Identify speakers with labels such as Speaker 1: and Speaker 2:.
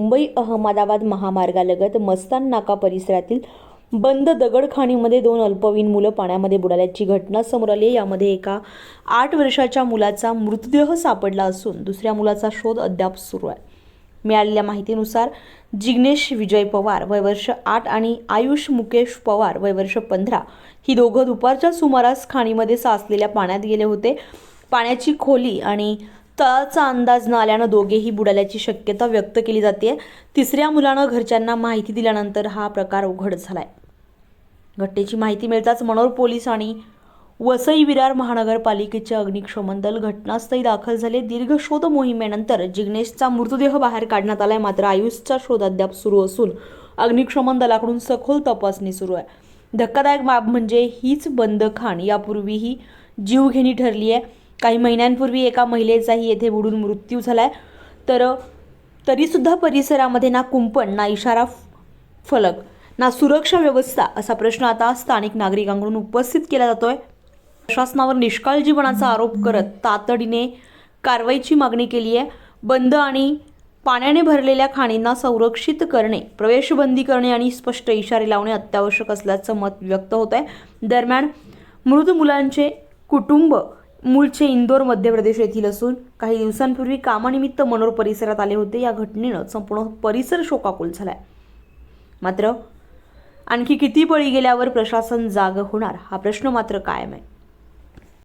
Speaker 1: मुंबई अहमदाबाद महामार्गालगत मस्तान नाका परिसरातील बंद दगडखाणीमध्ये 2 अल्पवयीन मुलं पाण्यामध्ये बुडाल्याची घटना समोर आली. यामध्ये एका 8 वर्षाच्या मुलाचा मृतदेह सापडला असून दुसऱ्या मुलाचा शोध अद्याप सुरू आहे. मिळालेल्या माहितीनुसार जिग्नेश विजय पवार वय वर्ष 8 आणि आयुष मुकेश पवार वय वर्ष 15 ही दोघं दुपारच्या सुमारास खाणीमध्ये साचलेल्या पाण्यात गेले होते. पाण्याची खोली आणि तळाचा अंदाज न आल्यानं दोघेही बुडाल्याची शक्यता व्यक्त केली जाते. तिसऱ्या मुलानं घरच्यांना माहिती दिल्यानंतर हा प्रकार उघड झालाय. घटनेची माहिती मिळताच मनोर पोलीस आणि वसई विरार महानगरपालिकेचे अग्निशमन दल घटनास्थळी दाखल झाले. दीर्घ शोध मोहिमेनंतर जिग्नेशचा मृतदेह बाहेर काढण्यात आलाय. मात्र आयुषचा शोध अद्याप सुरू असून अग्निशमन दलाकडून सखोल तपासणी सुरू आहे. धक्कादायक बाब म्हणजे हीच बंद खाण यापूर्वीही जीवघेणी ठरली आहे. काही महिन्यांपूर्वी एका महिलेचाही येथे बुडून मृत्यू झालाय. तरीसुद्धा परिसरामध्ये ना कुंपण, ना इशारा फलक, ना सुरक्षा व्यवस्था असा प्रश्न आता स्थानिक नागरिकांकडून उपस्थित केला जातोय. प्रशासनावर निष्काळजीपणाचा आरोप करत तातडीने कारवाईची मागणी केली आहे. बंद आणि पाण्याने भरलेल्या खाणींना संरक्षित करणे, प्रवेशबंदी करणे आणि स्पष्ट इशारे लावणे अत्यावश्यक असल्याचं मत व्यक्त होत आहे. दरम्यान मृत मुलांचे कुटुंब मूळचे इंदोर मध्य प्रदेश येथील असून काही दिवसांपूर्वी कामानिमित्त मनोर परिसरात आले होते. या घटनेनं संपूर्ण परिसर शोकाकुल झालाय. मात्र आणखी किती बळी गेल्यावर प्रशासन जाग होणार हा प्रश्न मात्र कायम आहे.